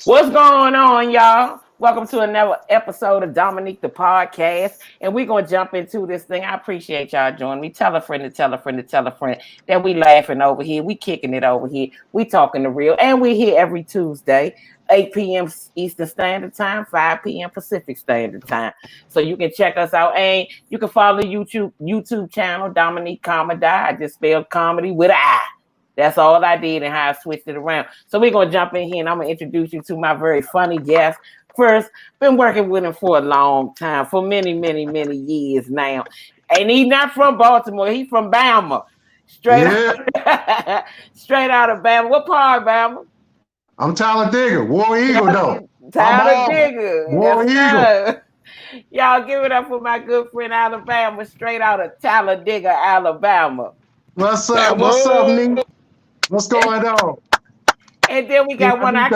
What's going on, y'all? Welcome to another episode of Dominique The Podcast. And we're going to jump into this thing. I appreciate y'all joining me. Tell a friend to tell a friend to tell a friend that we laughing over here. We kicking it over here. We talking the real. And we're here every Tuesday, 8 p.m. Eastern Standard Time, 5 p.m. Pacific Standard Time. So you can check us out. And you can follow the YouTube channel, Dominique Comedy. I just spelled comedy with an I. That's all I did and how I switched it around. So we're going to jump in here and I'm going to introduce you to my very funny guest. First, been working with him for a long time, for many years now. And he's not from Baltimore. He's from Bama. Straight out of Bama. What part of Bama? I'm Talladega. War Eagle, though. Talladega. War Eagle. Y'all give it up for my good friend Alabama, straight out of Talladega, Alabama. What's up? What's up, Nick? What's going on? And then we got one I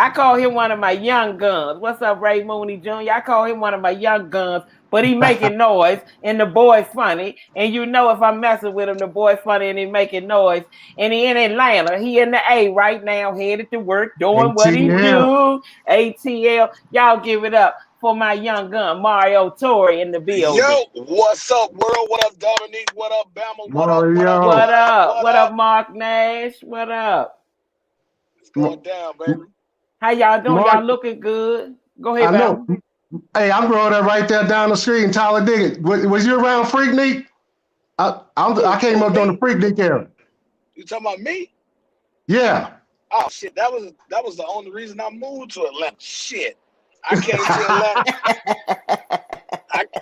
call him one of my young guns. What's up, Ray Mooney Jr.? I call him one of my young guns, but he making noise and the boy funny. And you know if I'm messing with him, the boy funny and he making noise. And he in Atlanta. He in the A right now, headed to work, doing what he do. ATL. Y'all give it up for my young gun, Mario Torry in the building. Yo, what's up, world? What up, Dominique? What up, Bama? What up? What up, Mark Nash? What up? It's going down, baby. How y'all doing? Y'all looking good? Go ahead, Bama. Hey, I'm growing up right there down the street in Talladega. Was you around Freaknik? I came up during the Freaknik era. You talking about me? Yeah. Oh shit, that was the only reason I moved to Atlanta. Shit. I came to Atlanta.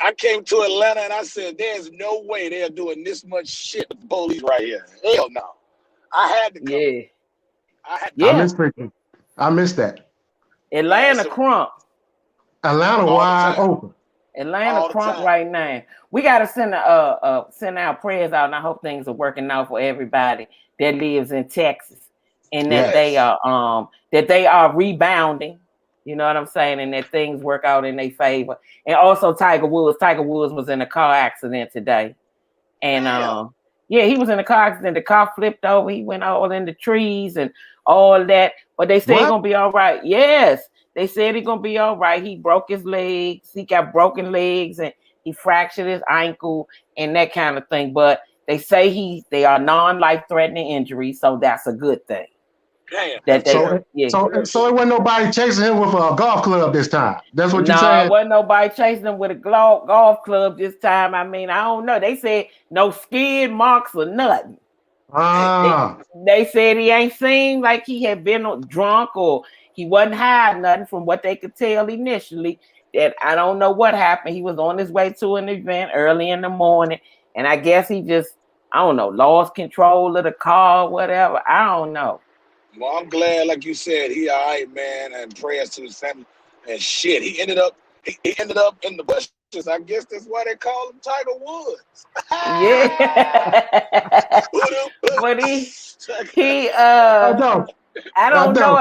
I came to Atlanta and I said, "There's no way they're doing this much shit with the police right here." Hell no. I had to come. Yeah. I miss Freaknik. I miss that. Atlanta crunk. Atlanta wide open. Atlanta crunk right now. We gotta send our prayers out, and I hope things are working out for everybody that lives in Texas, and that they are rebounding. You know what I'm saying? And that things work out in their favor. And also Tiger Woods. Tiger Woods was in a car accident today. And he was in a car accident. The car flipped over. He went all in the trees and all that. But they said he's gonna be all right. Yes. They said he's gonna be all right. He broke his legs, he got broken legs, and he fractured his ankle and that kind of thing. But they say they are non-life-threatening injuries, so that's a good thing. Damn. So it wasn't nobody chasing him with a golf club this time. That's what you saying? No, wasn't nobody chasing him with a golf club this time. I mean, I don't know. They said no skid marks or nothing. They said he ain't seemed like he had been drunk or he wasn't high, nothing from what they could tell initially. That I don't know what happened. He was on his way to an event early in the morning, and I guess he just, I don't know, lost control of the car, whatever. I don't know. Well, I'm glad, like you said, he all right, man, and prayers to his family. And shit, he ended up in the bushes. I guess that's why they call him Tiger Woods. Yeah. But I don't know.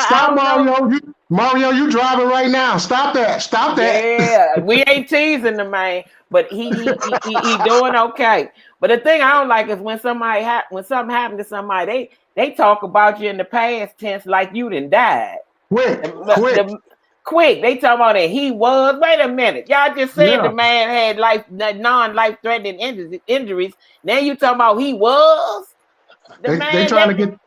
Stop, Mario. Mario, you driving right now. Stop that. Yeah, we ain't teasing the man, but he doing okay. But the thing I don't like is when something happened to somebody, they talk about you in the past tense like you done died. Quick. They talk about that he was. Wait a minute. Y'all just said the man had non-life-threatening injuries. Now you talking about he was? They trying to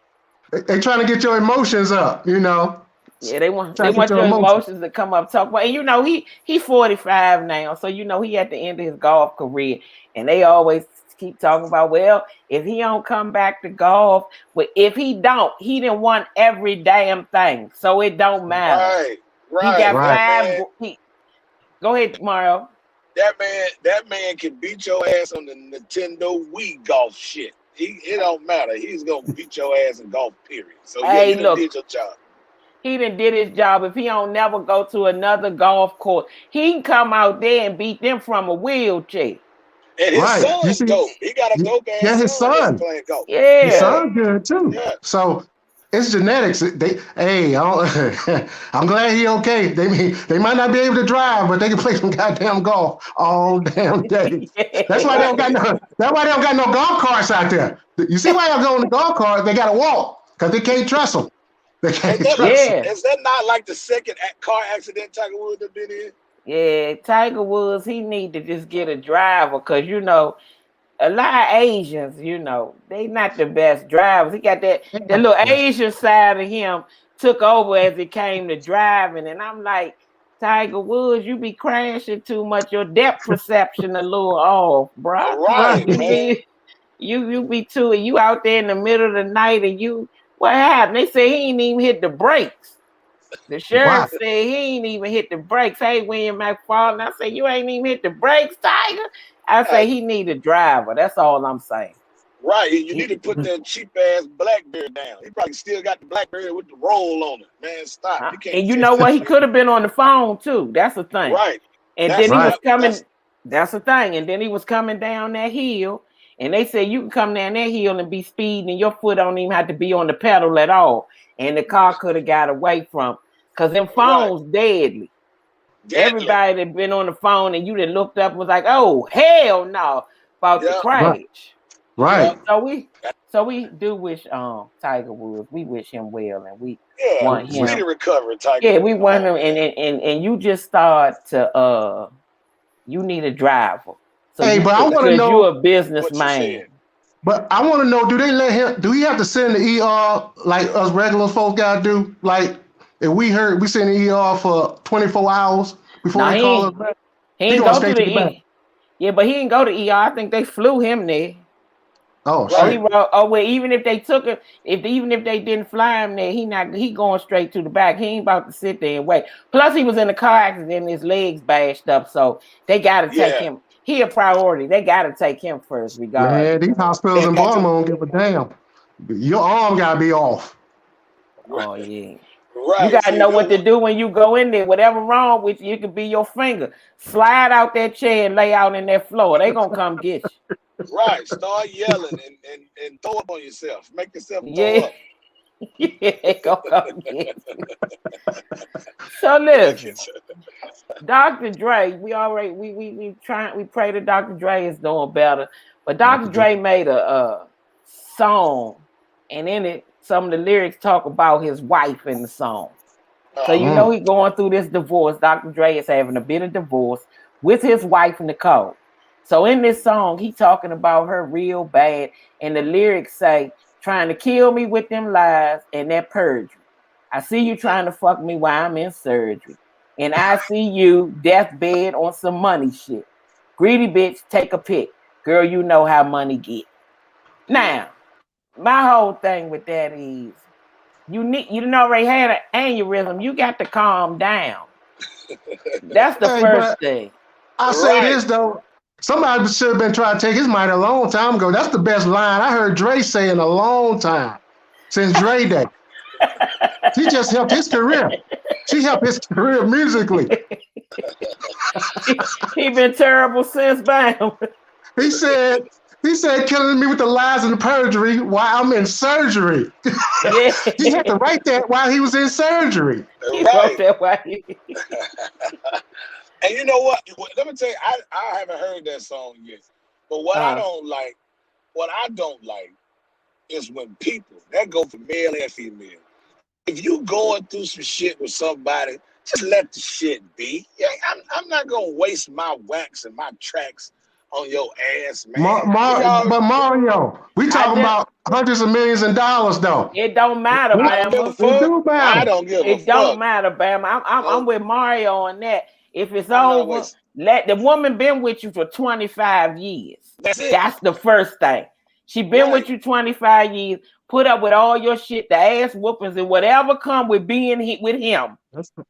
get your emotions up, you know. Yeah, they want your emotions to come up, talk about. And you know, he 45 now, so you know he at the end of his golf career, and they always keep talking about, well, if he don't come back to golf, if he don't, he didn't won every damn thing, so it don't matter. Right. He got five. Go ahead, Mario. That man can beat your ass on the Nintendo Wii golf shit. It don't matter. He's gonna beat your ass in golf, period. So you did your job. He done did his job. If he don't never go to another golf course, he can come out there and beat them from a wheelchair. And his son's dope. He got a dope ass. Yeah, his son playing golf. Yeah, his son's good too. Yeah. So it's genetics. I'm glad he okay. They might not be able to drive, but they can play some goddamn golf all damn day. Yeah. That's why they don't got no golf carts out there. You see why they don't go on the golf cart? They got to walk. because they can't trust him. They can't trust him. Is that not like the second car accident Tiger Woods have been in? Yeah, Tiger Woods, he need to just get a driver because, you know, a lot of Asians, you know, they not the best drivers. He got that the little Asian side of him took over as it came to driving. And I'm like, Tiger Woods, you be crashing too much. Your depth perception a little off, bro. Right, man. You be too, you out there in the middle of the night and what happened? They say he ain't even hit the brakes. The sheriff said he ain't even hit the brakes. Hey, William McFarland, I say, you ain't even hit the brakes, Tiger. I say he need a driver. That's all I'm saying. Right. You need to put that cheap ass Blackberry down. He probably still got the Blackberry with the roll on it. Man, stop. And you know what? He could have been on the phone too. That's the thing. Right. And then he was coming. That's the thing. And then he was coming down that hill. And they said you can come down that hill and be speeding and your foot don't even have to be on the pedal at all. And the car could have got away from, because them phones deadly. Everybody that been on the phone and you that looked up was like, oh, hell no, about the crash. Right. So we do wish Tiger Woods, we wish him well, and we want him to recover, Tiger. Yeah, we want him, and you just start to you need a driver. So but I want to know, you're a businessman. But I want to know, do they let him? Do he have to send the ER like us regular folks gotta do? Like if we send the ER for 24 hours before they call us back. He ain't go to the ER. Yeah, but he didn't go to ER. I think they flew him there. Oh, shit. Well, even if they took him, even if they didn't fly him there, he going straight to the back. He ain't about to sit there and wait. Plus, he was in a car accident and his legs bashed up, so they got to take him. He a priority. They got to take him first, regardless. Yeah, these hospitals in Baltimore don't give a damn. Your arm got to be off. Oh, yeah. Right. You got to know what to do when you go in there. Whatever wrong with you, it could be your finger. Slide out that chair and lay out in that floor. They going to come get you. Right. Start yelling and throw up on yourself. Make yourself throw up. Yeah, go come get you. So listen, Dr. Dre, we pray that Dr. Dre is doing better. But Dr. Dre made a song, and in it, some of the lyrics talk about his wife in the song. So you know he's going through this divorce. Dr. Dre is having a bit of divorce with his wife Nicole. So in this song, he talking about her real bad, and the lyrics say, trying to kill me with them lies and that perjury. I see you trying to fuck me while I'm in surgery. And I see you deathbed on some money shit. Greedy bitch, take a pic. Girl, you know how money get. Now, my whole thing with that is, you already had an aneurysm. You got to calm down. That's the first thing. I'll say this, though. Somebody should have been trying to take his money a long time ago. That's the best line I heard Dre say in a long time, since Dre Day. She just helped his career. She helped his career musically. He been terrible since bam. He said, killing me with the lies and the perjury while I'm in surgery. Yeah. He had to write that while he was in surgery. He wrote that while he... And you know what? Let me tell you, I haven't heard that song yet. But what I don't like is when people, that go for male and female, if you going through some shit with somebody, just let the shit be. Yeah, I'm not gonna waste my wax and my tracks on your ass, man. But Mario, we talking about hundreds of millions of dollars, though. It don't matter, Bam. I don't give a fuck. It don't matter, Bam. I'm with Mario on that. If it's over, let the woman been with you for 25 years. That's it. That's the first thing. She been with you 25 years. Put up with all your shit, the ass whoopings and whatever come with being with him.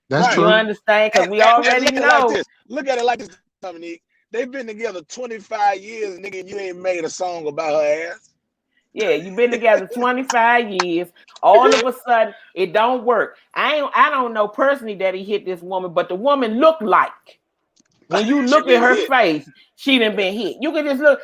That's true. You understand? Because we already know. Look at it like this, Dominique. They've been together 25 years, nigga, and you ain't made a song about her ass. Yeah, you've been together 25 years. All of a sudden, it don't work. I don't know personally that he hit this woman, but the woman looked like. When you look at her face, she done been hit. You can just look.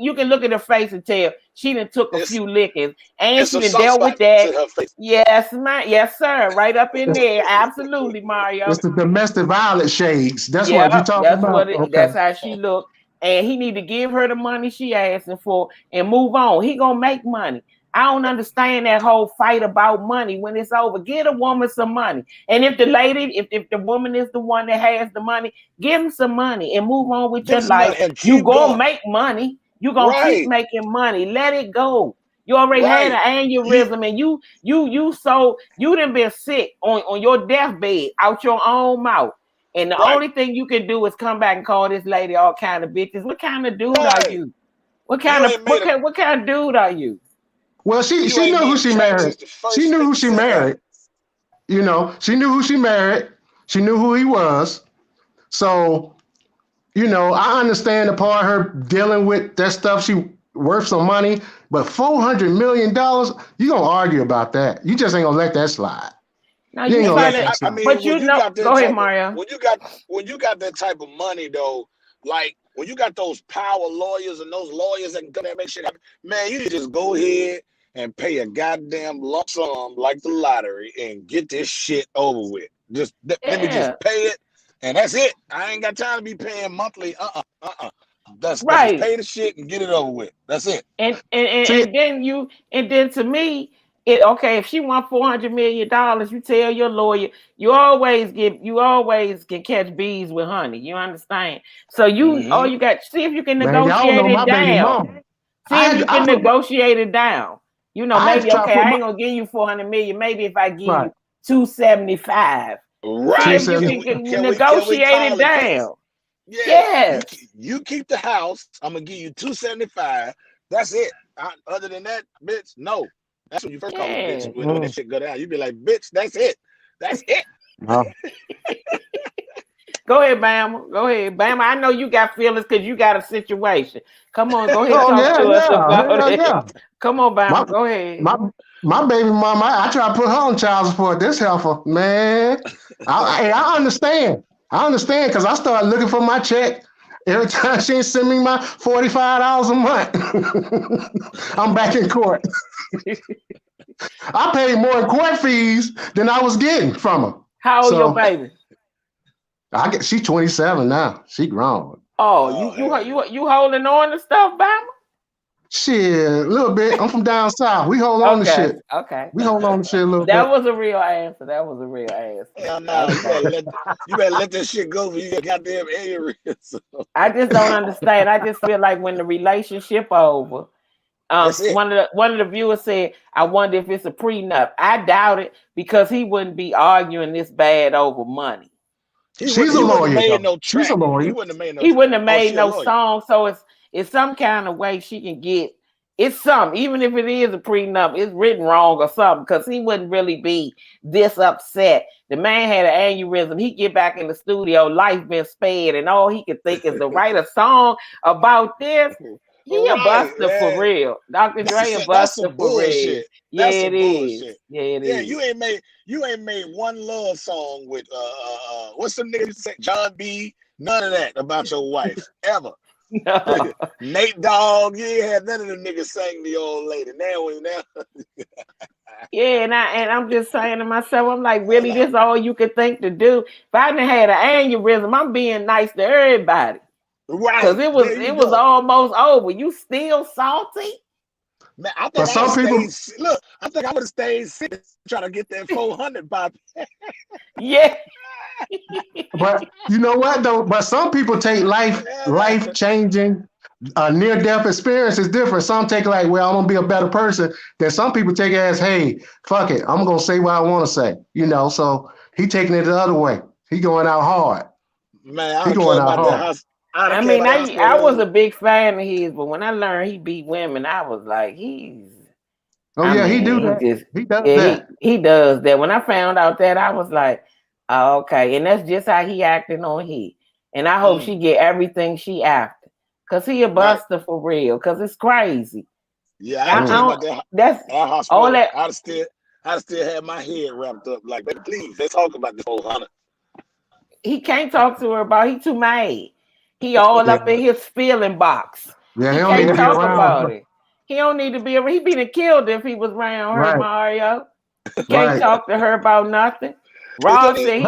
You can look at her face and tell she done took a few lickings, and she done dealt with that. Yes, sir. Right up in there, absolutely, Mario. It's the domestic violence shades. That's what you're talking about. That's how she looked. And he need to give her the money she asking for and move on. He gonna make money. I don't understand that whole fight about money. When it's over, get a woman some money. And if the lady, if the woman is the one that has the money, give him some money and move on with your life. You gonna make money. You gonna keep making money. Let it go. You already had an aneurysm, and you done been sick on your deathbed out your own mouth. And the only thing you can do is come back and call this lady all kind of bitches. What kind of dude are you? What kind of dude are you? Well, she knew who she married. She knew who she married. You know, she knew who she married. She knew who he was. So, you know, I understand the part of her dealing with that stuff. She worth some money, but $400 million, you gonna argue about that. You just ain't gonna let that slide. Now you ain't gonna let that slide. But you know, go ahead, Mario. When you got that type of money though, like when you got those power lawyers and those lawyers that can come and make shit happen, man, you just go ahead and pay a goddamn lump sum like the lottery and get this shit over with. Let me just pay it, and that's it. I ain't got time to be paying monthly. That's right. Just pay the shit and get it over with. That's it. And then to me, if she want $400 million, you tell your lawyer, you always can catch bees with honey. You understand? So all you got, see if you can negotiate it down. See if you can negotiate it down. You know, maybe I ain't gonna give you $400 million. Maybe if I give you $275, right? See if you can negotiate it down. Yeah. You keep the house. I'm gonna give you $275. That's it. Other than that, bitch, no. That's when you first call a bitch when this shit go down. You be like, bitch, that's it. That's it. No. Go ahead, Bama. Go ahead, Bama. I know you got feelings because you got a situation. Come on, go ahead, talk to us about it. Yeah. Come on, Bama. Go ahead. My baby mama, I try to put her on child support. This helpful, man. I understand. I understand because I started looking for my check. Every time she send me my $45 a month, I'm back in court. I paid more in court fees than I was getting from her. How old your baby? She's 27 now. She grown. Oh, you holding on to stuff, Bama? Shit, a little bit. I'm from down south. We hold on to shit. Okay. We hold on to shit a little bit. That was a real answer. Yeah, no, you better let that shit go for you goddamn areas. I just don't understand. I just feel like when the relationship over, one of the viewers said, I wonder if it's a prenup. I doubt it because he wouldn't be arguing this bad over money. She's a lawyer. She's a lawyer. He wouldn't have made no song. So it's some kind of way she can get. It's something, even if it is a prenup, it's written wrong or something, because he wouldn't really be this upset. The man had an aneurysm. He get back in the studio, life been spared, and all he could think is to write a song about this. He a buster for real. Dr. Dre a buster for real. Yeah, it is. Yeah, it is. You ain't made one love song with what's the nigga say? John B. None of that about your wife ever. No. Nate Dogg, you ain't had none of them niggas sang the old lady. Now. Yeah, and I'm just saying to myself, I'm like, really, this is all you could think to do? If I didn't had an aneurysm, I'm being nice to everybody. Right. Because it was almost over. You still salty? Man, I think I think I would have stayed sick trying to get that 400 by. Yeah. But you know what though? But some people take life-changing, near-death experience is different. Some take it like, well, I'm gonna be a better person. Then some people take it as, hey, fuck it, I'm gonna say what I want to say. You know, so he taking it the other way. He going out hard. Man, he going out hard. I was a big fan of his, but when I learned he beat women, I was like, he does that. He does that. When I found out that, I was like, oh, okay. And that's just how he acting on he. And I hope she get everything she after. Because he a buster for real. Because it's crazy. Yeah, that's all that. I still have my head wrapped up like, please, let's talk about this 400. He can't talk to her about he too mad. He all up in his feeling box. Yeah, he can't talk about it. He don't need to be around. He'd be killed if he was around her, Mario. He can't talk to her about nothing. Ross said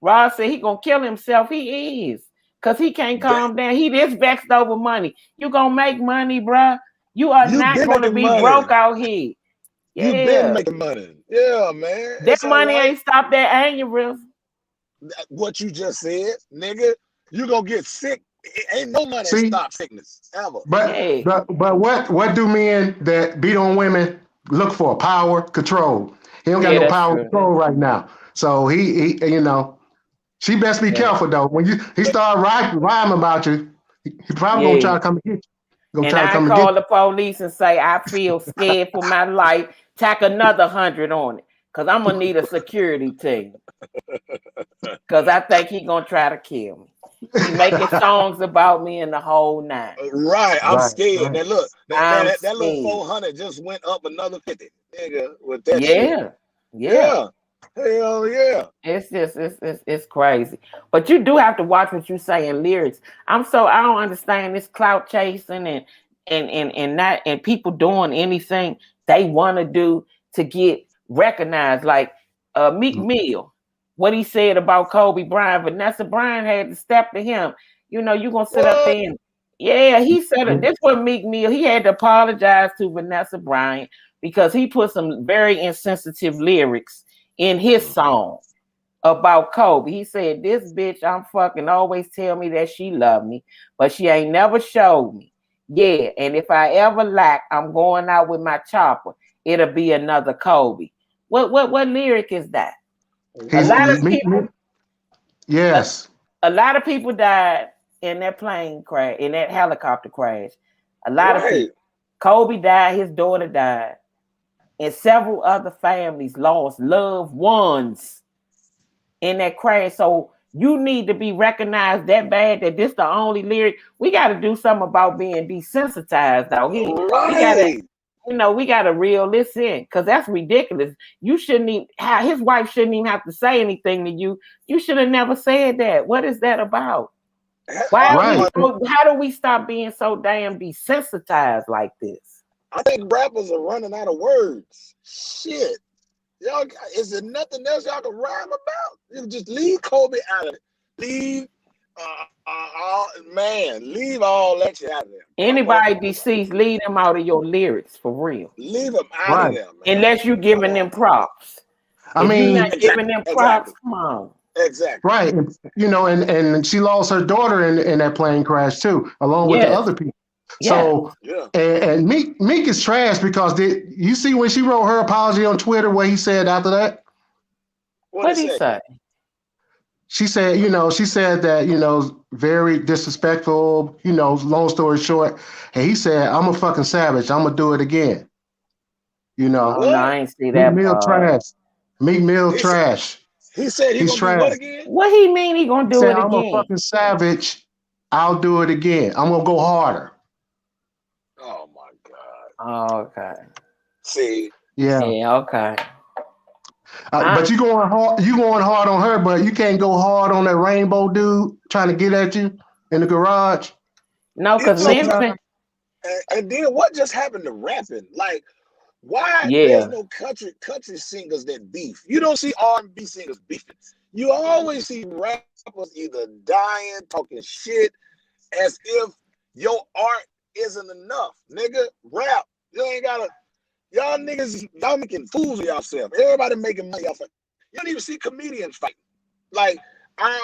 Ross said he gonna kill himself. He is. Because he can't calm down. He this vexed over money. You gonna make money, bruh. You are You not been going to making be money. broke out here. You been Yeah. making money. Yeah, man. That It's all money right. ain't stopped that aneurysm. What you just said, nigga. You gonna get sick. Ain't no money See, stop sickness ever. Yeah. but what do men that beat on women look for? Power, control. He don't got Yeah, no that's power true. control right now. So he she best be Yeah. careful though. When he start rhyming about you, he probably gonna try Yeah. to come and get you. Gonna And try to I come and get call the police and say, I feel scared for my life. Tack another 100 on it. Because I'm going to need a security team. Because I think he going to try to kill me. He making songs about me and the whole nine. Right, I'm Right, scared. right. Now look, I'm that little scared. 400 just went up another 50, nigga, with that shit. Yeah. Yeah. Hell yeah. It's just it's crazy. But you do have to watch what you say in lyrics. I don't understand this clout chasing and people doing anything they want to do to get recognized. Like Meek Mill, what he said about Kobe Bryant, Vanessa Bryant had to step to him. You know, you gonna sit up What? there and he said it. This was Meek Mill. He had to apologize to Vanessa Bryant because he put some very insensitive lyrics in his song about Kobe. He said, this bitch I'm fucking always tell me that she love me, but she ain't never showed me. Yeah, and if I ever lack, I'm going out with my chopper. It'll be another Kobe. What lyric is that? A lot of people, Yes. a lot of people died in that plane crash, in that helicopter crash. A lot of people. Kobe died, his daughter died. And several other families lost loved ones in that crash. So you need to be recognized that bad that this the only lyric. We got to do something about being desensitized out here. Right. We gotta reel this in because that's ridiculous. You shouldn't even his wife shouldn't even have to say anything to you. You should have never said that. What is that about? How do we stop being so damn desensitized like this? I think rappers are running out of words. Shit. Y'all, is there nothing else y'all can rhyme about? You just leave Kobe out of it. Leave, leave all that shit out of there. Anybody deceased, leave them out of your lyrics for real. Leave them out of there, man. Unless you're giving them props. If you're not giving them props, come on. Exactly. Right. And she lost her daughter in that plane crash too, along with the other people. So and Meek is trash because did you see when she wrote her apology on Twitter what he said after that? What did he say? She said, that, very disrespectful, long story short. And he said, I'm a fucking savage. I'm gonna do it again. No, I ain't see that. Meek Mill trash. Meek Mill trash. He said he's gonna do what again? What he mean he gonna do it again? I'm a fucking savage. I'll do it again. I'm gonna go harder. Oh my God. Oh, okay. See. Yeah. Yeah. Okay. But you going hard on her, but you can't go hard on that rainbow dude trying to get at you in the garage. No, because and then what just happened to rapping? Like, why there's no country singers that beef? You don't see R&B singers beefing. You always see rappers either dying, talking shit, as if your art isn't enough. Nigga, rap. You ain't gotta. Y'all niggas, y'all making fools of yourself. Everybody making money off it. You don't even see comedians fighting. Like,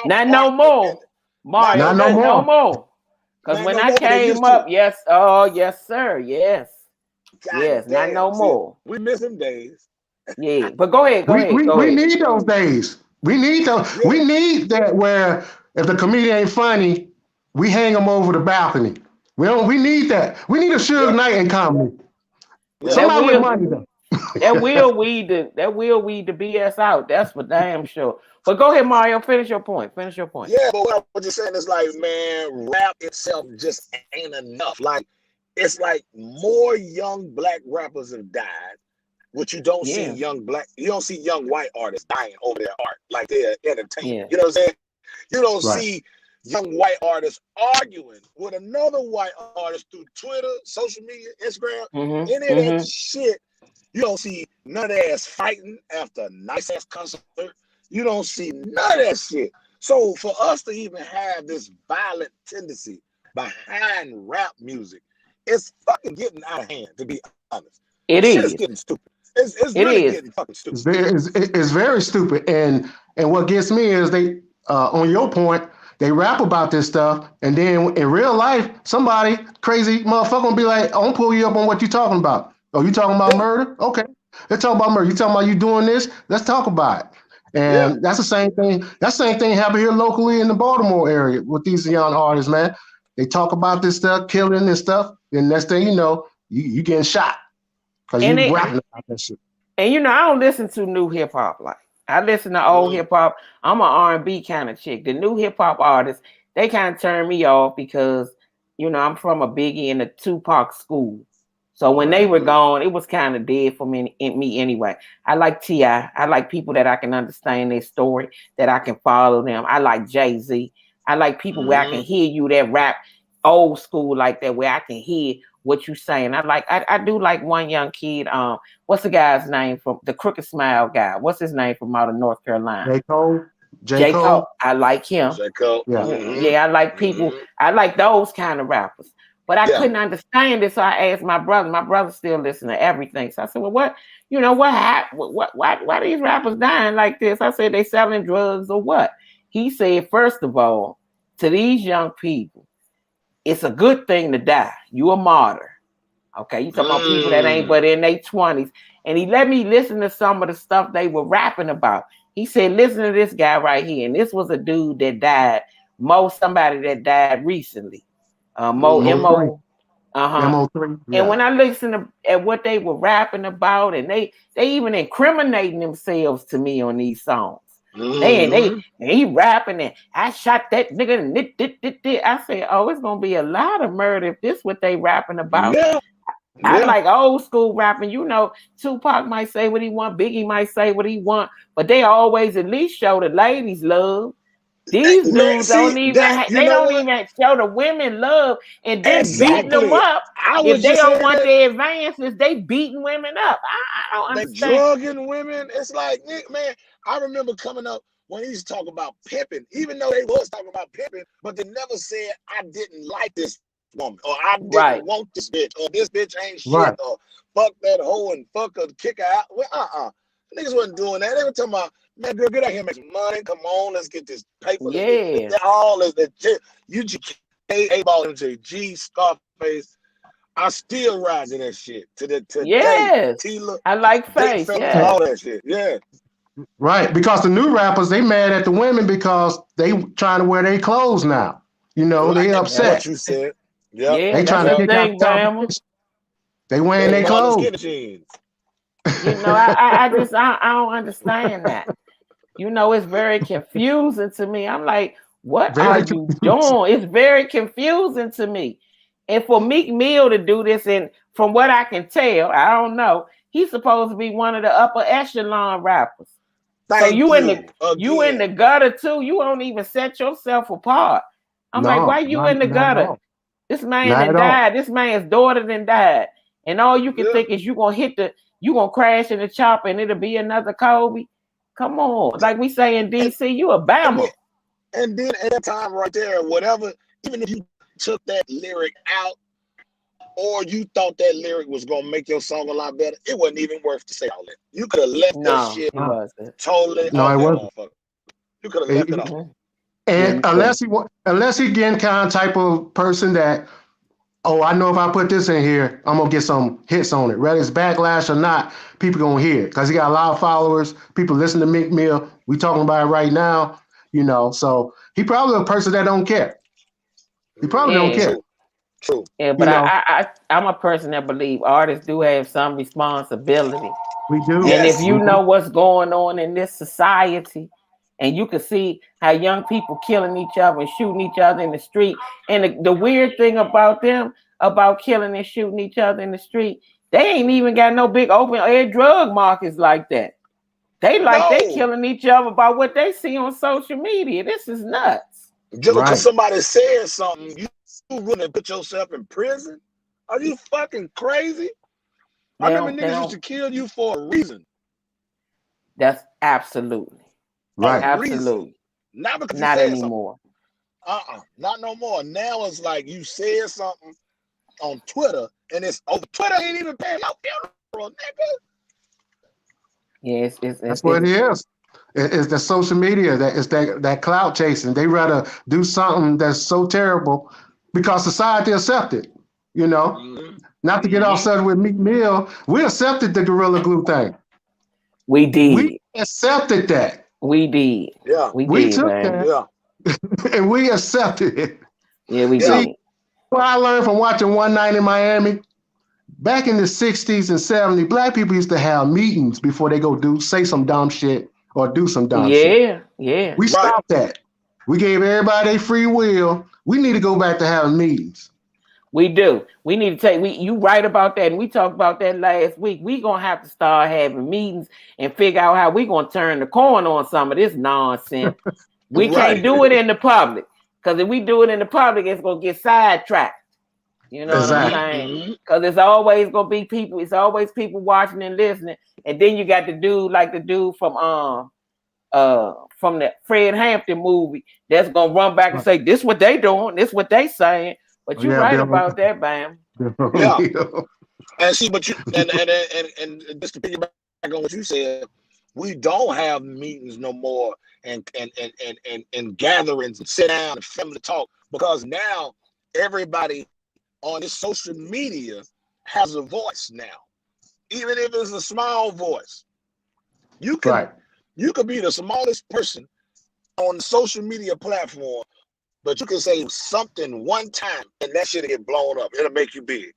not no more. Mario, not no more. Because when I came up, yes, sir, yes. Yes, not no more. We miss them days. Yeah, but go ahead. We need those days. We need those. Yeah. We need that where if the comedian ain't funny, we hang them over the balcony. We need that. We need a Suge Knight in comedy. Somebody with money though. that will weed the BS out. That's for damn sure. But go ahead, Mario. Finish your point. Yeah, but what I was just saying is like, man, rap itself just ain't enough. Like, it's like more young black rappers have died, which you don't see you don't see young white artists dying over their art like they're entertaining. Yeah. You know what I'm saying? You don't see young white artists arguing with another white artist through Twitter, social media, Instagram, any of that shit. You don't see none of that ass fighting after a nice ass concert. You don't see none of that shit. So for us to even have this violent tendency behind rap music it's fucking getting out of hand, to be honest. It Shit is. is getting stupid. It's It really is. getting fucking stupid. It's very stupid. And what gets me is they, on your point, they rap about this stuff, and then in real life, somebody crazy motherfucker gonna be like, "I'm gonna pull you up on what you talking about. Oh, you talking about murder? Okay, let's talk about murder. You talking about you doing this? Let's talk about it." And that's the same thing. That same thing happened here locally in the Baltimore area with these young artists, man. They talk about this stuff, killing and stuff, and next thing you know, you getting shot because you rapping about that shit. And you know, I don't listen to new hip hop. Like I listen to old hip hop. I'm an R&B kind of chick. The new hip hop artists, they kind of turn me off because you know I'm from a Biggie and a Tupac school. So when they were gone, it was kind of dead for me anyway. I like T.I. I like people that I can understand their story, that I can follow them. I like Jay-Z. I like people where I can hear you that rap old school like that, where I can hear what you saying. I do like one young kid. What's the guy's name from the Crooked Smile guy? What's his name from out of North Carolina? J. Cole. I like him. J. Cole. Yeah, I like people. I like those kind of rappers. But I couldn't understand it, so I asked my brother. My brother still listen to everything. So I said, "Well, what happened? Why these rappers dying like this?" I said, "They selling drugs or what?" He said, "First of all, to these young people, it's a good thing to die. You a martyr. Okay, you talking about people that ain't but in their 20s." And he let me listen to some of the stuff they were rapping about. He said, "Listen to this guy right here." And this was a dude that died, somebody that died recently. MO3. Yeah. And when I listen at what they were rapping about, and they even incriminating themselves to me on these songs. He rapping and I shot that nigga and I said, "Oh, it's gonna be a lot of murder if this what they rapping about." I like old school rapping. You know, Tupac might say what he want, Biggie might say what he want, but they always at least show the ladies love. These dudes don't even show the women love, and then beating them up. If they don't want their advances, they beating women up. I don't understand. They drugging women. It's like, man, I remember coming up when he used to talk about pimping, even though they was talking about pimping, but they never said, "I didn't like this woman," or "I didn't want this bitch," or "this bitch ain't shit," or "fuck that hoe and fuck her, kick her out." Well, niggas wasn't doing that. They were talking about, "Man, girl, get out here and make some money. Come on, let's get this paper." Yeah. All is that shit. A-ball into G, Scarface. I still ride to that shit. To yes. Tila, I like Face. Yeah. All that shit. Yeah. Right. Because the new rappers, they mad at the women because they trying to wear their clothes now. You know, they upset. What you said. Yep. Yeah, they trying to kick out the competition. They wearing their clothes. You know, I don't understand that. You know, it's very confusing to me. I'm like, what are you doing? It's very confusing to me. And for Meek Mill to do this, and from what I can tell, I don't know, he's supposed to be one of the upper echelon rappers. So you in the gutter too. You don't even set yourself apart. I'm like, why you in the gutter? This man that died. This man's daughter then died, and all you can think is you gonna crash in the chopper and it'll be another Kobe. Come on, like we say in DC, you a Bama. And then at that time right there, whatever, even if you took that lyric out, or you thought that lyric was gonna make your song a lot better, it wasn't even worth to say all that. You could have left that shit totally off that motherfucker. You could have left it off. And unless he getting kind of type of person that, oh, I know if I put this in here, I'm gonna get some hits on it. Whether it's backlash or not, people gonna hear it because he got a lot of followers. People listen to Meek Mill. We talking about it right now, you know. So he probably a person that don't care. He probably don't care. True. Yeah, but I'm a person that believe artists do have some responsibility. We do. And if you know what's going on in this society, and you can see how young people killing each other and shooting each other in the street. And the weird thing about them, about killing and shooting each other in the street, they ain't even got no big open air drug markets like that. They killing each other about what they see on social media. This is nuts. Just because somebody said something, you wouldn't put yourself in prison? Are you fucking crazy? I remember niggas used to kill you for a reason. That's absolutely. Right. Absolutely. Not because not anymore. Not no more. Now it's like you said something, on Twitter, and it's over. Twitter ain't even paying your funeral, nigga. Yes, That's what it is. It's the social media that clout chasing. They rather do something that's so terrible because society accepted. You know, not to get off subject with Meek Mill, we accepted the Gorilla Glue thing. We did. We accepted that. We did. Yeah, We took man. that. Yeah, and we accepted it. Yeah, we See, did. what I learned from watching One Night in Miami, back in the 60s and 70s, black people used to have meetings before they go say some dumb shit or do some dumb shit. Yeah. We stopped that. We gave everybody free will. We need to go back to having meetings. We do. We need to you right about that. And we talked about that last week. We're going to have to start having meetings and figure out how we're going to turn the corner on some of this nonsense. We can't do it in the public. Because if we do it in the public, it's going to get sidetracked. You know what I'm saying? Because it's always going to be people. It's always people watching and listening. And then you got the dude from the Fred Hampton movie that's going to run back and say, this what they doing. This what they saying. But you're right about that, Bam. Yeah. And see, but and just to piggyback on what you said, we don't have meetings no more and gatherings and sit down and family talk, because now everybody on this social media has a voice now, even if it's a small voice. You could be the smallest person on the social media platform, but you can say something one time and that shit get blown up. It'll make you big.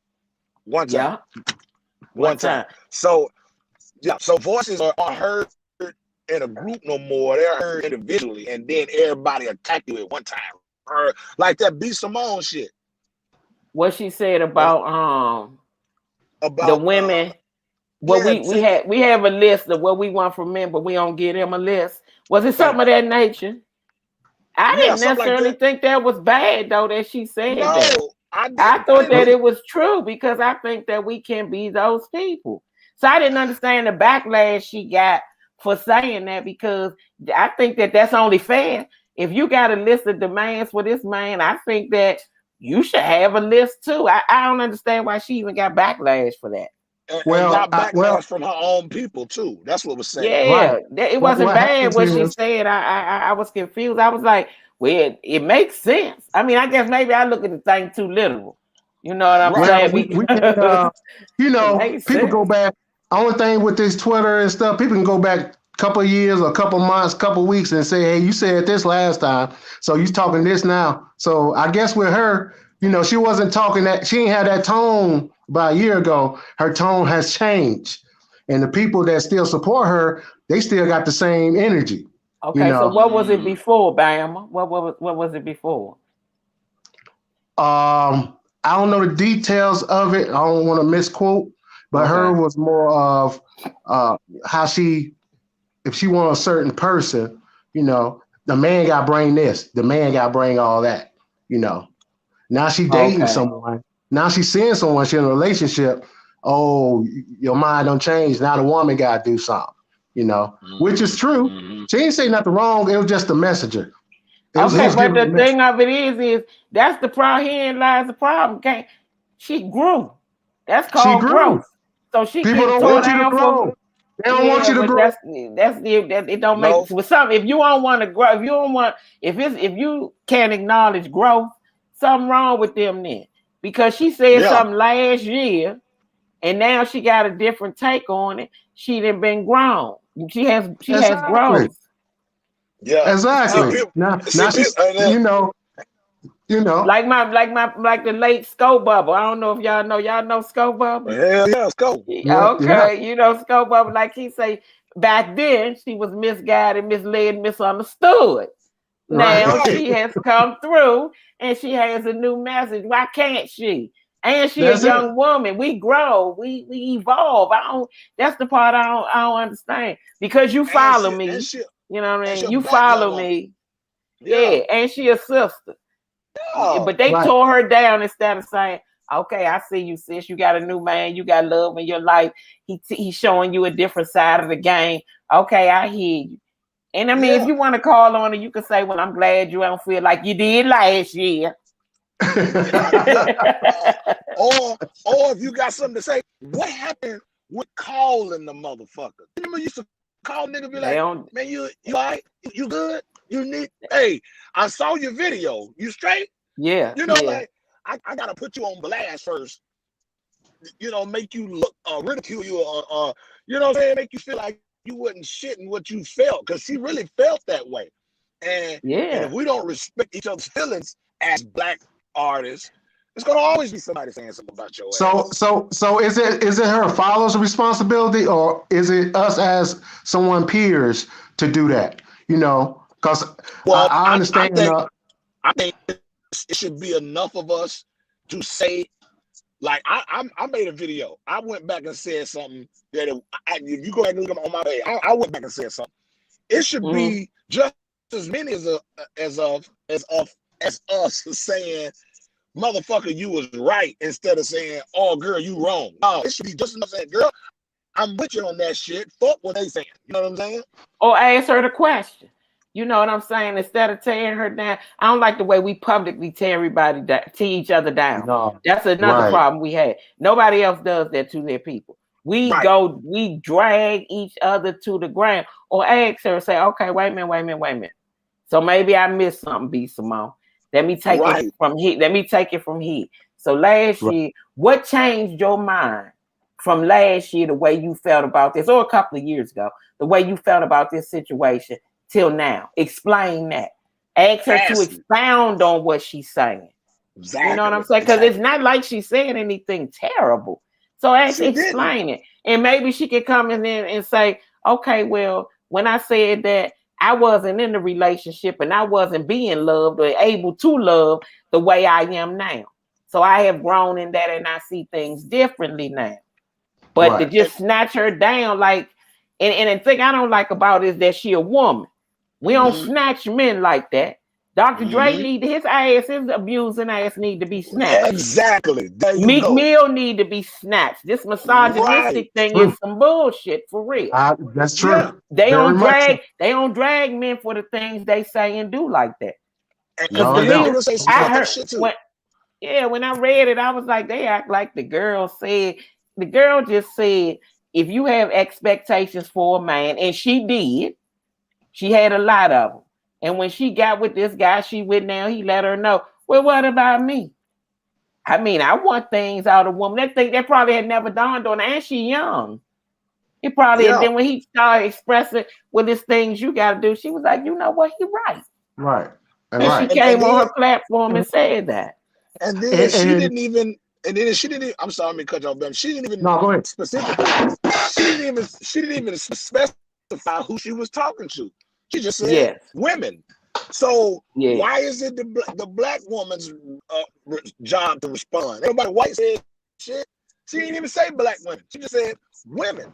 One time. Yeah. One time. So voices are heard in a group no more. They're heard individually, and then everybody attack you at one time. Or like that B. Simone shit. What she said about the women. We have a list of what we want from men, but we don't give them a list. Was it something of that nature? I didn't necessarily think that was bad, though, that she said that. I thought that it was true, because I think that we can be those people. So I didn't understand the backlash she got for saying that, because I think that that's only fair. If you got a list of demands for this man, I think that you should have a list too. I don't understand why she even got backlash for that. And got backlash from her own people too. That's what was saying. Yeah, it wasn't bad what she said. I was confused. I was like, well, it makes sense. I mean, I guess maybe I look at the thing too literal. You know what I'm saying? People go back. Only thing with this Twitter and stuff, people can go back a couple of years or a couple of months, couple of weeks and say, hey, you said this last time, so you talking this now. So I guess with her, she wasn't talking that, she ain't had that tone about a year ago. Her tone has changed. And the people that still support her, they still got the same energy. Okay, so what was it before, Bama? What was it before? I don't know the details of it. I don't want to misquote, but her was more of how if she want a certain person, the man got to bring this, the man got to bring all that, Now she dating someone. Now she's seeing someone, she in a relationship. Oh, your mind don't change. Now the woman got to do something, which is true. She ain't say nothing wrong. It was just a messenger. But the thing of it is that's the problem. Herein lies the problem. She grew. That's called growth. So people don't want you to grow. They don't want you to grow. It don't make with something. If you don't want to grow, if you can't acknowledge growth, something wrong with them then. Because she said something last year, and now she got a different take on it. She done been grown. She has growth. Yeah, exactly. Now she's, like the late Sco Bubble. I don't know if y'all know Sco Bubble. Yeah, Sco. Okay, Sco Bubble. Like he say, back then she was misguided, misled, misunderstood. Now she has come through and she has a new message. Why can't she? And she's a young woman. We grow, we evolve. That's the part I don't understand. Because you follow me. You know what I mean? You follow me. Yeah, and she a sister. But they tore her down instead of saying, okay, I see you, sis. You got a new man. You got love in your life. He's showing you a different side of the game. Okay, I hear you. And I mean, if you want to call on her, you can say, well, I'm glad you don't feel like you did last year. Or if you got something to say, what happened with calling the motherfucker? Remember, you used to call nigga, be like, man, you all right? You good? You need? Hey, I saw your video. You straight? Yeah. You know, like I gotta put you on blast first. You know, make you look ridicule you, you know what I'm saying? Make you feel like you wasn't shitting what you felt, because she really felt that way. And if we don't respect each other's feelings as Black artists, it's gonna always be somebody saying something about your ass. So is it her followers' responsibility, or is it us as someone peers to do that? You know, because I understand. I think it should be enough of us to say, like, I made a video. I went back and said something that if you go back and look on my page, I went back and said something. It should be just as many as us saying, motherfucker, you was right, instead of saying, oh, girl, you wrong. No, it should be just enough saying, girl, I'm with you on that shit. Fuck what they saying. You know what I'm saying? Or ask her the question. You know what I'm saying? Instead of tearing her down. I don't like the way we publicly tear each other down. No, that's another problem we had. Nobody else does that to their people. We drag each other to the ground. Or ask her, say, okay, wait a minute. So maybe I missed something, B. Simone. Let me take it from here. So last year, what changed your mind from last year, the way you felt about this, or a couple of years ago, the way you felt about this situation till now? Explain that. Ask her to expound on what she's saying. Exactly. You know what I'm saying? Because it's not like she's saying anything terrible. So explain it. And maybe she could come in there and say, okay, well, when I said that, I wasn't in the relationship and I wasn't being loved or able to love the way I am now. So I have grown in that and I see things differently now. But to just snatch her down, like, and the thing I don't like about it is that she a woman. We don't snatch men like that. Dr. Dre his abusing ass need to be snatched. Exactly. Meek Mill need to be snatched. This misogynistic thing is some bullshit for real. That's true. Yeah. They don't drag men for the things they say and do like that. When I read it, I was like, they act like the girl said. The girl just said, if you have expectations for a man, and she did, she had a lot of them. And when she got with this guy she with now, he let her know, well, what about me? I mean, I want things out of a woman. That probably had never dawned on her, and she young. It probably, and then when he started expressing what his things you got to do, she was like, you know what, he right. Right. And she came on her platform and said that. And then she didn't even, I'm sorry, let me cut you off, Ben. She didn't even specifically, she didn't even specify who she was talking to. She just said women. So why is it the Black woman's job to respond? Everybody white said shit. She didn't even say Black women. She just said women.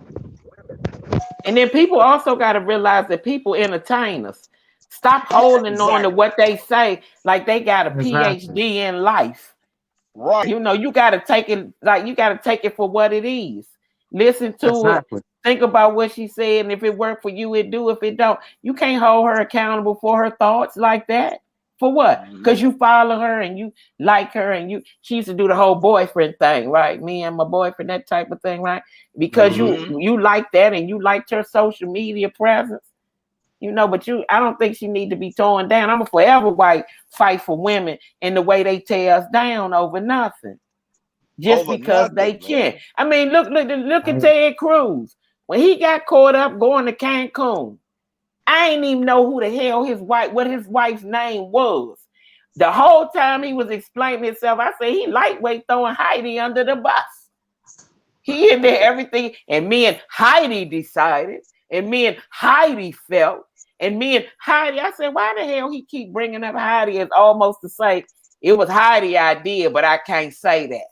And then people also got to realize that people entertain us. Stop holding on to what they say like they got a PhD in life. Right. You know, you got to take it for what it is. Listen to it. Think about what she said, and if it worked for you, it do. If it don't, you can't hold her accountable for her thoughts like that. For what? Because you follow her and you like her, and she used to do the whole boyfriend thing, right? Me and my boyfriend, that type of thing, right? Because you like that and you liked her social media presence, you know. But I don't think she need to be torn down. I'm a forever fight for women and the way they tear us down over nothing, just because they can. I mean, look at Ted Cruz. When he got caught up going to Cancun, I ain't even know who the hell what his wife's name was. The whole time he was explaining himself, I said he lightweight throwing Heidi under the bus. He in there everything, and me and Heidi decided, and me and Heidi felt, and me and Heidi, I said, why the hell he keep bringing up Heidi as almost to say it was Heidi's idea, but I can't say that.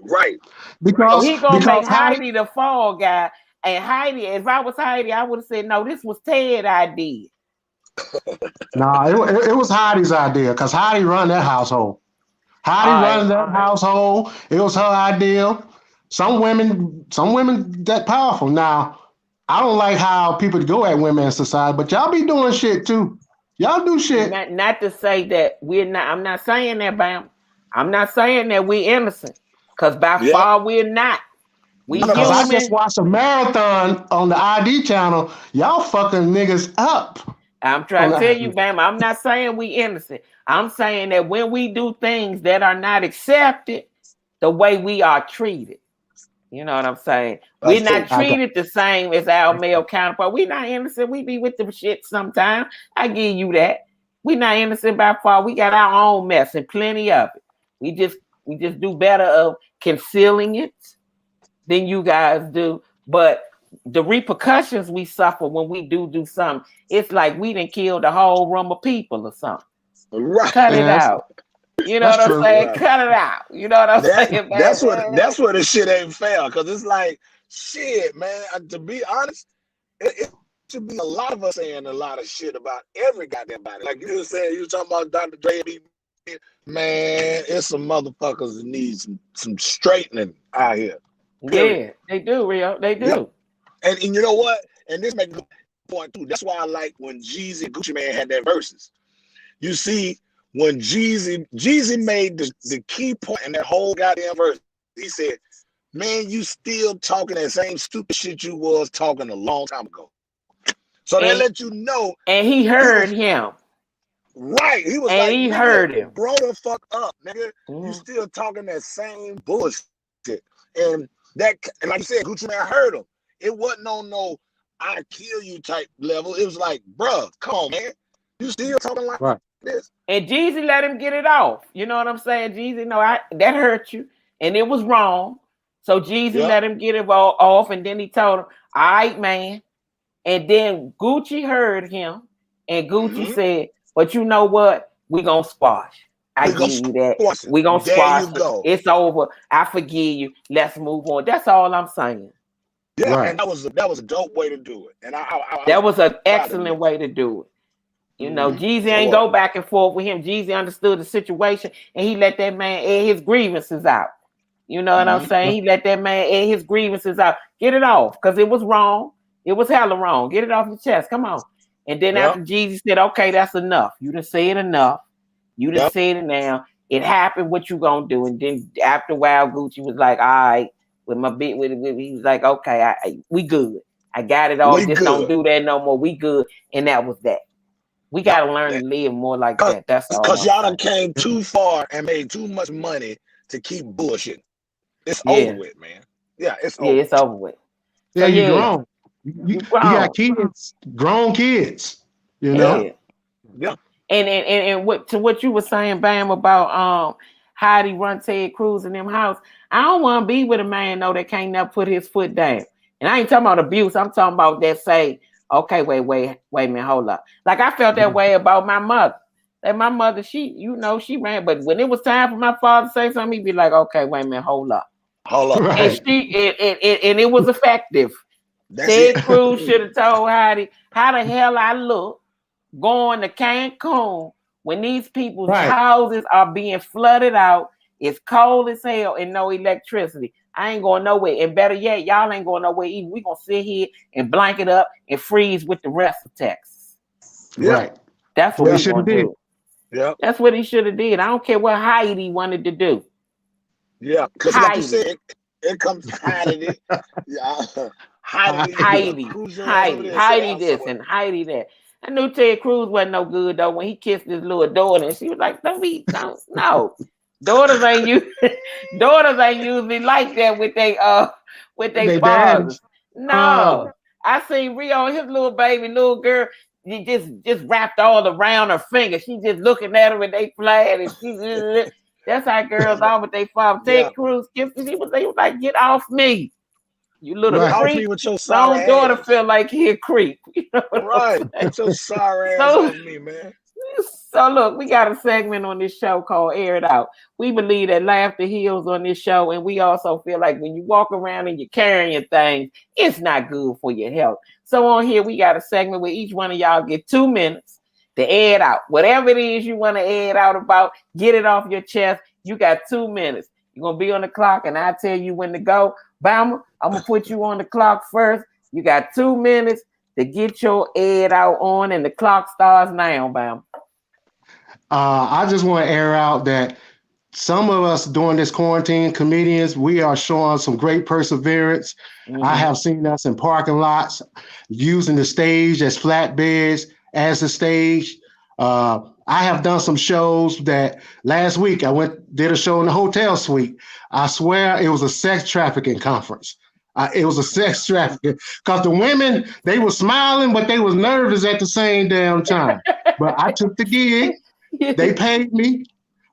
Right. Because he gonna make Heidi the fall guy. And Heidi, if I was Heidi, I would have said, no, this was Ted's idea. No, it was Heidi's idea, because Heidi run that household. Heidi run that household. It was her idea. Some women that powerful. Now, I don't like how people go at women in society, but y'all be doing shit too. Y'all do shit. Not to say that we're not. I'm not saying that, Bam. I'm not saying that we're innocent, because by far we're not. We Because I human. just watched a marathon on the ID channel. Y'all fucking niggas up. I'm trying to tell you, Bam, I'm not saying we innocent. I'm saying that when we do things that are not accepted, the way we are treated. You know what I'm saying? We're not treated the same as our male counterpart. We're not innocent. We be with them shit sometimes. I give you that. We're not innocent by far. We got our own mess and plenty of it. We just do better of concealing it than you guys do. But the repercussions we suffer when we do something, it's like we done killed a whole room of people or something. Right. Cut it out. You know what I'm saying? Right. Cut it out. You know what I'm saying? That's what the shit ain't fair. Cause it's like, shit, man. To be honest, it should be a lot of us saying a lot of shit about every goddamn body. Like you were saying, you were talking about Dr. Dre. Man, it's some motherfuckers that need some straightening out here. Period. Yeah, they do, Rio. They do. Yep. And you know what? And this makes a good point too. That's why I like when Jeezy and Gucci Mane had their verses. You see, when Jeezy made the key point in that whole goddamn verse, he said, man, you still talking that same stupid shit you was talking a long time ago. So they let you know. And he heard him. Right. He was and like, he heard him. Grow the fuck up, nigga. You still talking that same bullshit. And like you said, Gucci Mane heard him. It wasn't on no I kill you type level. It was like, bruh, come on, man. You still talking like this. And Jeezy let him get it off. You know what I'm saying? Jeezy, no, that hurt you. And it was wrong. So Jeezy let him get it off. And then he told him, all right, man. And then Gucci heard him. And Gucci said, but you know what? We're going to squash. I give you that. We're going to squash. It's over. I forgive you. Let's move on. That's all I'm saying. Yeah, and that was a dope way to do it. And that was an excellent way to do it. You know, Jeezy ain't go back and forth with him. Jeezy understood the situation, and he let that man air his grievances out. You know what I'm saying? He let that man air his grievances out. Get it off, because it was wrong. It was hella wrong. Get it off your chest. Come on. And then after Jeezy said, okay, that's enough. You done said enough. You done said it now. It happened. What you gonna do? And then after a while, Gucci was like, all right. With my bit with it, he was like, okay, we good. I got it all. Just don't do that no more. We good. And that was that. We gotta learn to live more like that. That's all. Because y'all done came too far and made too much money to keep bullshit. It's over with, man. Yeah, it's over. Yeah, it's over with. Yeah, you grown. You got kids, grown kids. You know. Yeah. And what you were saying, Bam, about how he run Ted Cruz in them house. I don't want to be with a man though that can't never put his foot down. And I ain't talking about abuse. I'm talking about that say, okay, wait a minute, hold up. Like I felt that way about my mother. That my mother, she ran, but when it was time for my father to say something, he'd be like, okay, wait a minute, hold up. Right. And it was effective. Ted Cruz should have told how the hell I look going to Cancun when these people's houses are being flooded out. It's cold as hell and no electricity. I ain't going nowhere. And better yet, y'all ain't going nowhere either. We gonna sit here and blanket up and freeze with the rest of Texas. Right. That's what he gonna do. Yeah. That's what he should have did. I don't care what Heidi wanted to do. Yeah. Because like you said, it comes Heidi. Heidi this and Heidi that. I knew Ted Cruz wasn't no good though when he kissed his little daughter and she was like, no. Daughters ain't usually like that with they fathers. No. I seen Rio, his little girl, he just wrapped all around her finger. She just looking at her and they flat and that's how girls are with their father. Ted Cruz kissed him. They was like, get off me. You little creep. With your sorry daughter feel like he a creep. You know Get your sorry ass off me, man. So look, we got a segment on this show called Air It Out. We believe that laughter heals on this show, and we also feel like when you walk around and you're carrying things, it's not good for your health. So on here, we got a segment where each one of y'all get 2 minutes to air it out. Whatever it is you want to air it out about, get it off your chest. You got 2 minutes. You're going to be on the clock, and I'll tell you when to go. Bama, I'm going to put you on the clock first. You got 2 minutes to get your air out on, and the clock starts now, Bama. I just want to air out that some of us during this quarantine, comedians, we are showing some great perseverance. Mhm. I have seen us in parking lots using the stage as flatbeds as the stage. I have done some shows that last week did a show in the hotel suite. I swear it was a sex trafficking conference. It was a sex trafficking because the women, they were smiling, but they was nervous at the same damn time. But I took the gig. They paid me.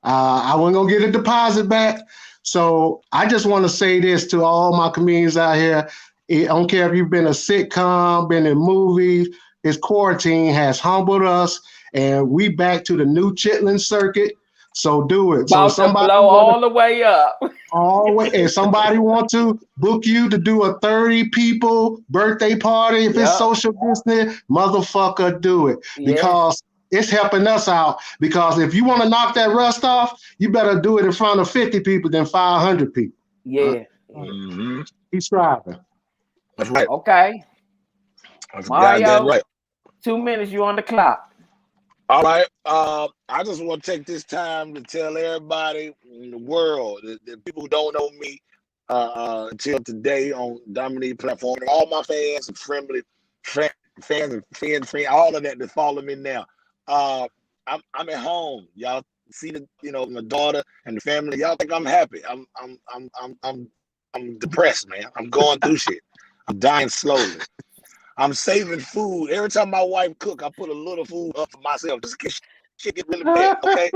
I wasn't gonna get a deposit back. So I just want to say this to all my comedians out here. I don't care if you've been a sitcom, been in movies, this quarantine has humbled us, and we back to the new Chitlin circuit. So do it. About so to blow all the way up. Always, if somebody want to book you to do a 30 people birthday party, if it's social business, motherfucker, do it. Because it's helping us out. Because if you want to knock that rust off, you better do it in front of 50 people than 500 people. Yeah. He's striving. That's right. Okay. That's Mario, goddamn right. 2 minutes, you on the clock. All right. I just want to take this time to tell everybody in the world, the people who don't know me until today on Dominique platform, and all my fans and fans and friends, all of that follow me now. I'm at home. Y'all see my daughter and the family. Y'all think I'm happy. I'm depressed, man. I'm going through shit. I'm dying slowly. I'm saving food. Every time my wife cook, I put a little food up for myself just in case shit get really bad. Okay.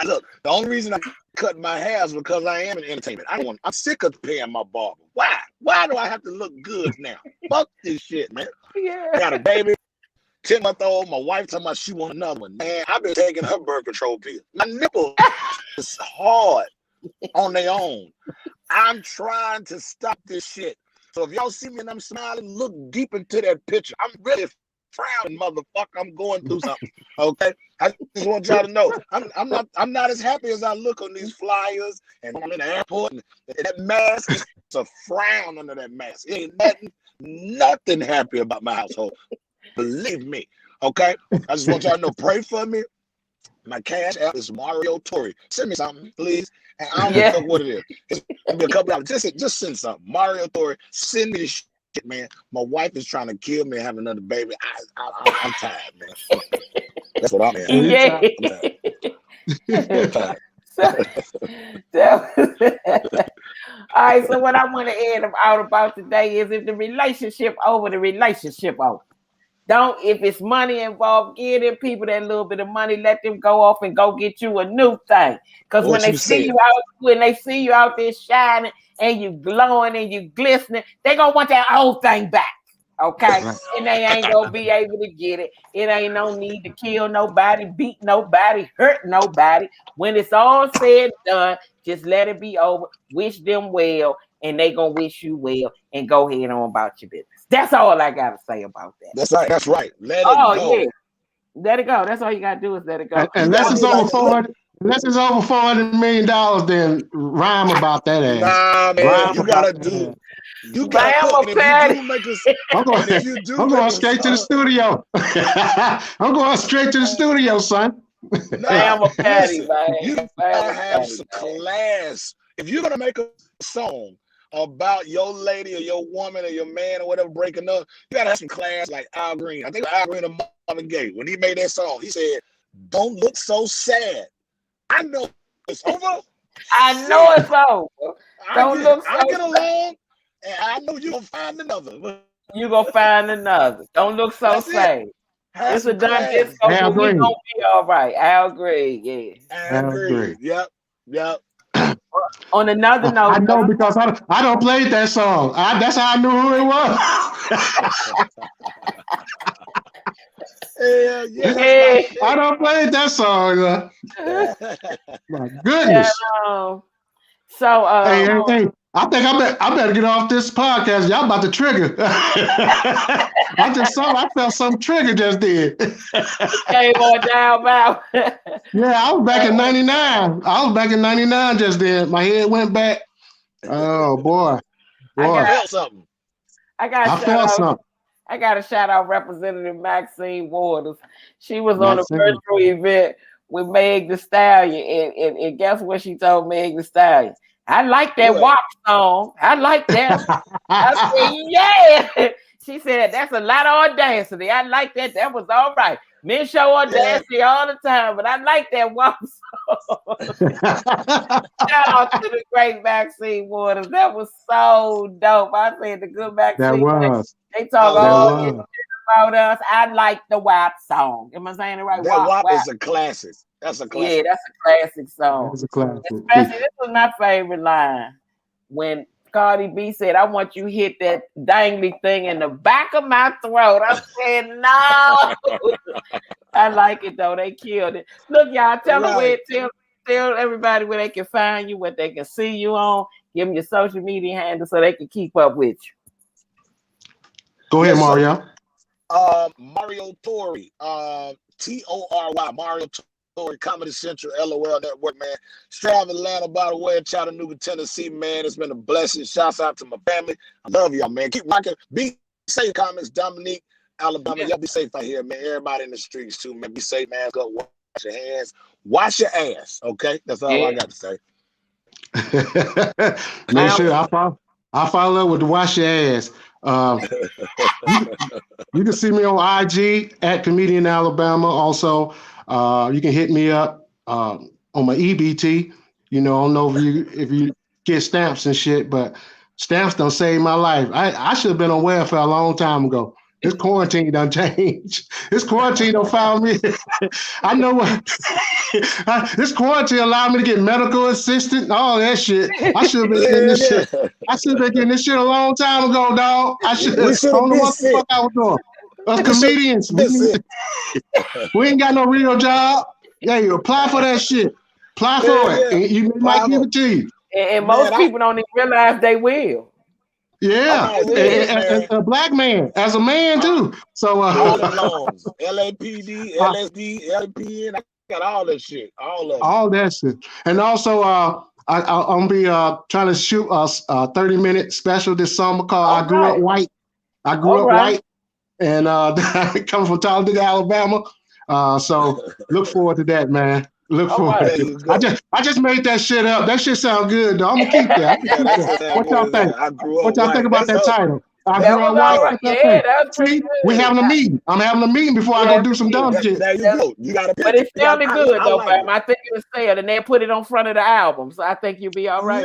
Look, the only reason I cut my hair is because I am in entertainment. I'm sick of paying my barber. Why? Why do I have to look good now? Fuck this shit, man. Yeah. I got a baby, 10-month-old. My wife talking about she want another one. Man, I've been taking her birth control pill. My nipple is hard on their own. I'm trying to stop this shit. So if y'all see me and I'm smiling, look deep into that picture. I'm really frowning, motherfucker. I'm going through something. Okay, I just want y'all to know I'm not as happy as I look on these flyers and I'm in the airport and that mask is a frown under that mask. It ain't nothing happy about my household. Believe me. Okay, I just want y'all to know. Pray for me. My cash app is Mario Torry. Send me something, please. And I don't give a fuck what it is. It's gonna be a couple hours. Just send something. Mario Torry, send me this shit, man. My wife is trying to kill me and have another baby. I'm tired, man. That's what I'm in. Yeah. I'm tired. All right, so what I want to add out about today is if the relationship over, the relationship over. Don't, if it's money involved, give them people that little bit of money, let them go off and go get you a new thing. Because when they see you out there shining and you glowing and you glistening, they gonna want that old thing back. Okay? And they ain't gonna be able to get it. It ain't no need to kill nobody, beat nobody, hurt nobody. When it's all said and done, just let it be over. Wish them well, and they gonna wish you well, and go ahead on about your business. That's all I gotta say about that. That's right. Let it go. Yeah. Let it go. That's all you gotta do is let it go. Unless it's over $400 million, then rhyme about that ass. Nah, man, you gotta do. You gotta cook. I'm going straight to the studio. I'm going straight to the studio, son. I'm a patty, man. You gotta have some class. If you're gonna make a song about your lady or your woman or your man or whatever breaking up, you gotta have some class like Al Green. I think Al Green and Marvin Gaye, when he made that song, he said, "Don't look so sad. I know it's over. I know it's over. Don't look so sad. I get along, and I know you're gonna find another. You're gonna find another. Don't look so sad. It's a done disco, but we gonna be all right. Al Green, yeah. Al Green. Yep. On another note, I know because I don't play that song. That's how I knew who it was. I don't play that song. My goodness. Hey, I think I better get off this podcast. Y'all about to trigger. I felt some trigger just did. Came on down, man. Yeah, I was back in 99. Just then. My head went back. Oh boy. I felt something. I got to shout out Representative Maxine Waters. She was on a virtual event with Meg the Stallion, and guess what she told Meg the Stallion? I like that WAP song. I like that. I said, yeah. She said, that's a lot of audacity. I like that. That was all right. Men show audacity all the time, but I like that WAP song. Shout out to the great Maxine Waters. That was so dope. I said the good Maxine. That was. They talk all this about us. I like the WAP song. Am I saying it right? That WAP is a classic. That's a classic. Yeah, that's a classic song. That's a classic. Especially, this was my favorite line. When Cardi B said, I want you to hit that dangly thing in the back of my throat. I said, no. I like it, though. They killed it. Look, y'all, tell everybody where they can find you, what they can see you on. Give them your social media handle so they can keep up with you. Go ahead, Mario. Mario Torry. Torry. Mario Torry, Comedy Central, LOL Network, man. Stroud, Atlanta, by the way, Chattanooga, Tennessee, man. It's been a blessing. Shouts out to my family. I love y'all, man. Keep rocking. Be safe, comments. Dominique, Alabama. Y'all be safe out here, man. Everybody in the streets, too, man. Be safe, man. Go wash your hands. Wash your ass, okay? That's all I got to say. Make sure I follow up with the wash your ass. You can see me on IG at Comedian Alabama. Also, you can hit me up on my EBT. You know, I don't know if you get stamps and shit, but stamps don't save my life. I should have been on welfare a long time ago. This quarantine done changed. This quarantine don't found me. I know what. This quarantine allowed me to get medical assistance, all that shit. I should have been getting this shit. I should have been getting this shit a long time ago, dog. I should have. I don't know what the fuck I was doing. Us comedians, we ain't got no real job. Yeah, you apply for that shit. Apply for it. And you might give it to you. And most people don't even realize they will. Yeah, as a black man, as a man too. So all the loans, LAPD, LSD, LPN, I got all that shit, all that shit. And also, I'm gonna be trying to shoot a 30-minute special this summer called "I Grew Up White." I grew up white, and coming from Talladega, Alabama. So look forward to that, man. Look forward to it. I just made that shit up. That shit sound good, though. I'm gonna keep that. What y'all think? What y'all think about that title? I grew up white. Yeah, that's pretty good. We having a meeting. I'm having a meeting before I go do some dumb shit. There you go. You gotta. But it sounded good though, fam. I think it was fair, and they put it on front of the album, so I think you'll be all right.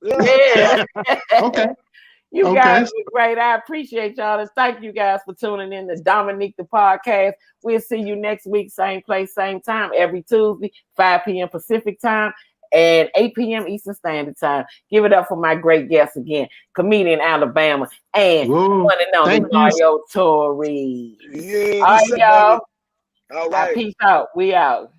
Yeah. Okay. You guys were great. I appreciate y'all. And thank you guys for tuning in to Dominique the Podcast. We'll see you next week, same place, same time, every Tuesday, 5 p.m. Pacific time and 8 p.m. Eastern Standard Time. Give it up for my great guest again, Comedian Alabama and one and only Mario Torry. Yeah, all right, y'all. All right. Peace out. We out.